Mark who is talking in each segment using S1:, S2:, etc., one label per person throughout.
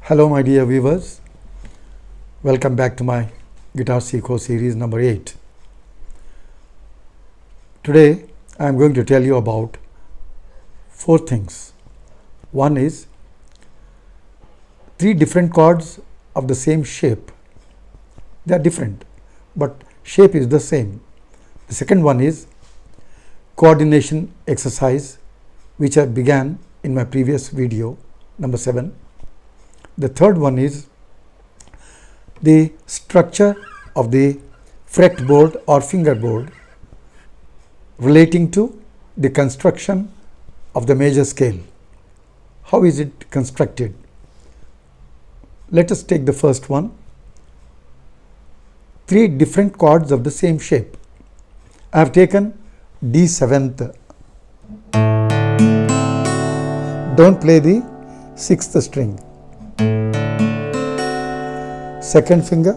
S1: Hello my dear viewers, welcome back to my Guitar Seekho series number 8. Today I am going to tell you about 4 things. One is 3 different chords of the same shape. They are different but shape is the same. The second one is coordination exercise, which I began in my previous video number 7. The third one is the structure of the fretboard or fingerboard relating to the construction of the major scale. How is it constructed? Let us take the first one. 3 different chords of the same shape. I have taken D7th. Don't play the 6th string. Second finger,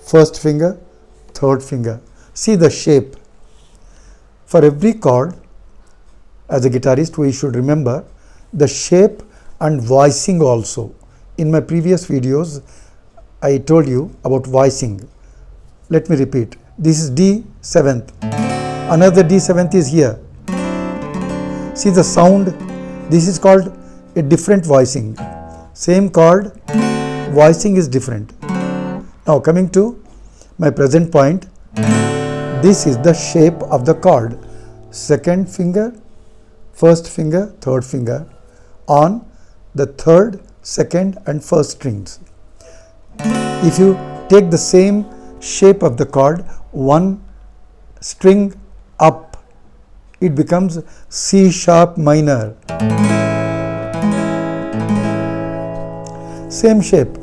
S1: first finger, third finger. See the shape. For every chord, as a guitarist, we should remember the shape and voicing also. In my previous videos, I told you about voicing. Let me repeat. This is D7th. Another D7th is here. See the sound. This is called a different voicing. Same chord, voicing is different. Now coming to my present point, this is the shape of the chord. Second finger, first finger, third finger on the third, second and first strings. If you take the same shape of the chord, one string up, it becomes C sharp minor. Same shape.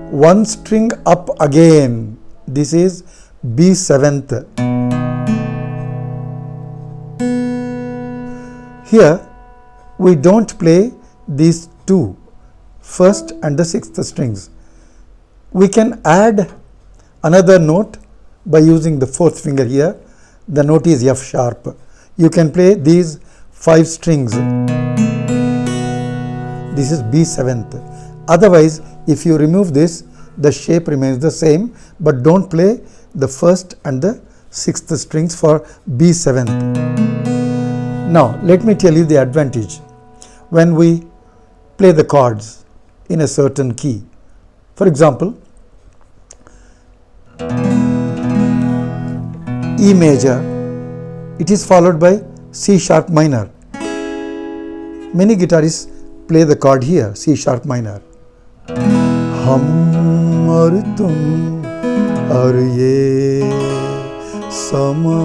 S1: One string up again. This is B7th. Here we don't play these 2, first and the 6th strings. We can add another note by using the 4th finger here. The note is F sharp. You can play these 5 strings. This is B7th. Otherwise, if you remove this, the shape remains the same, but don't play the 1st and the 6th strings for B7th. Now, let me tell you the advantage when we play the chords in a certain key. For example, E major, it is followed by C sharp minor. Many guitarists play the chord here, C sharp minor. हम और तुम और ये समा.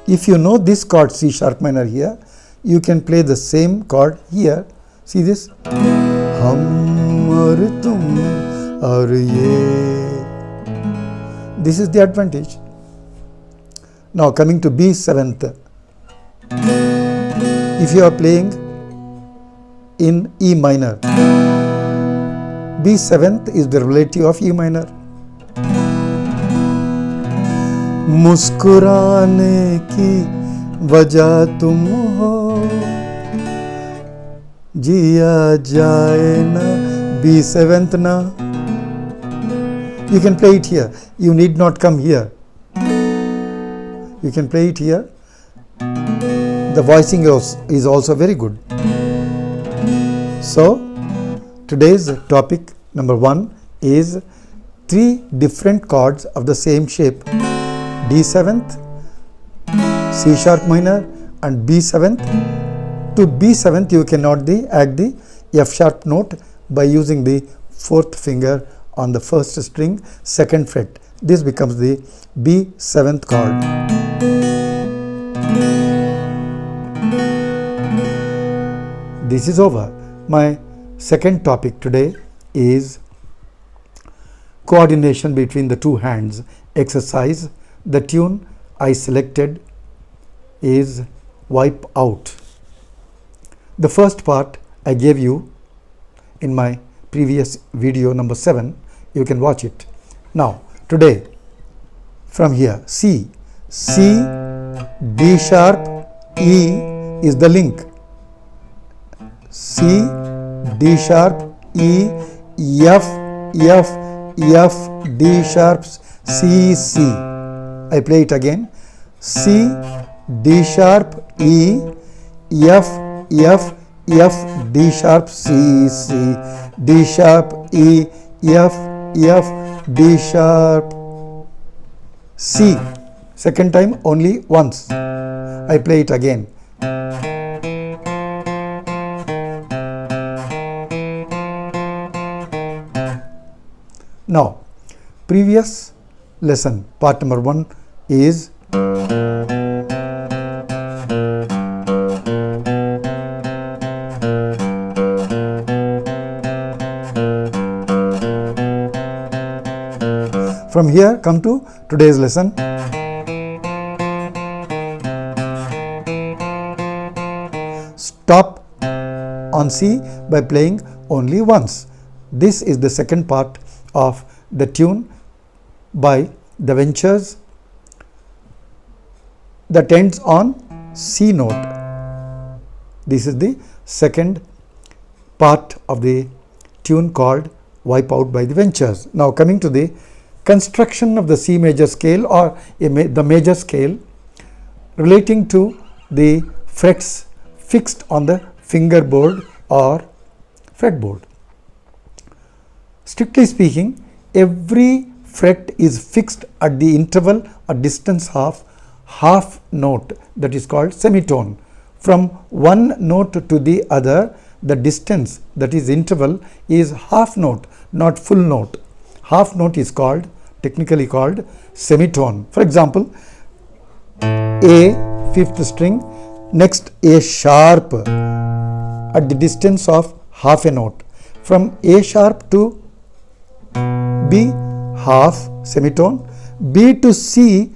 S1: If you know this chord C sharp minor here, you can play the same chord here. See this? हम और तुम और ये. This is the advantage. Now coming to B7th. If you are playing in E minor, B7th is the relative of E minor. मुस्कुराने की वजह तुम हो, जिया जाए ना. B7th na. You can play it here. You need not come here. You can play it here. The voicing is also very good. So, today's topic number 1 is 3 different chords of the same shape. D7th, C sharp minor and B7th. To B7th you cannot add the F sharp note by using the 4th finger on the first string, 2nd fret. This becomes the B7th chord. This is over. My second topic today is coordination between the 2 hands exercise. The tune I selected is Wipe Out. The first part I gave you in my previous video number 7. You can watch it. Now today from here C, D sharp, E is the link. C, D sharp, E, F, F, F, D sharp, C, C. I play it again. C, D sharp, E, F, F, F, D sharp, C, C, D sharp, E, F, F, D sharp, C. Second time only once. I play it again. Now, previous lesson, part number 1 is from here come to today's lesson. Stop on C by playing only once. This is the second part of the tune by the Ventures that ends on C note. This is the second part of the tune called Wipe Out by the Ventures. Now coming to the construction of the C major scale or the major scale relating to the frets fixed on the fingerboard or fretboard. Strictly speaking, every fret is fixed at the interval or distance of half note, that is called semitone. From one note to the other, the distance, that is interval, is half note, not full note. Half note is technically called semitone. For example, A, fifth string, next A sharp at the distance of half a note. From A sharp to B, half semitone. B to C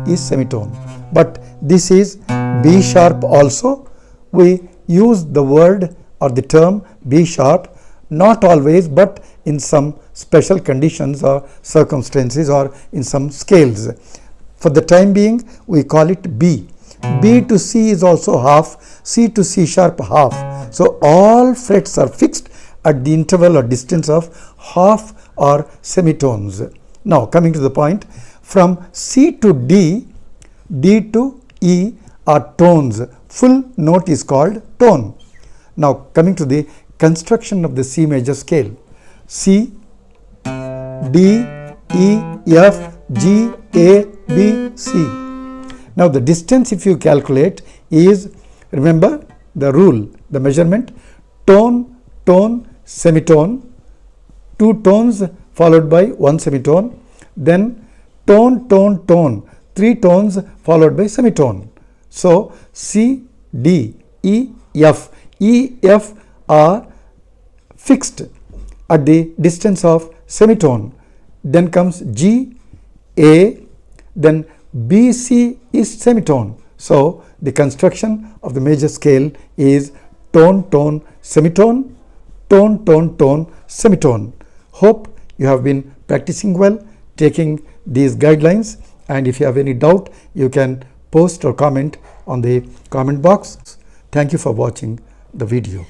S1: is semitone. But this is B sharp also. We use the word or the term B sharp, not always, but in some special conditions or circumstances or in some scales. For the time being, we call it B. B to C is also half, C to C sharp half. So all frets are fixed at the interval or distance of half or semitones. Now coming to the point, from C to D, D to E are tones. Full note is called tone. Now coming to the construction of the C major scale. C, D, E, F, G, A, B, C. Now the distance, if you calculate, is, remember the rule, the measurement, tone, tone, semitone, two tones followed by one semitone, then tone, tone, tone, three tones followed by semitone. So C, D, E, F. E, F are fixed at the distance of semitone. Then comes G, A, then B, C is semitone. So the construction of the major scale is tone, tone, semitone, tone, tone, tone, semitone. Hope you have been practicing well, taking these guidelines, and if you have any doubt, you can post or comment on the comment box. Thank you for watching the video.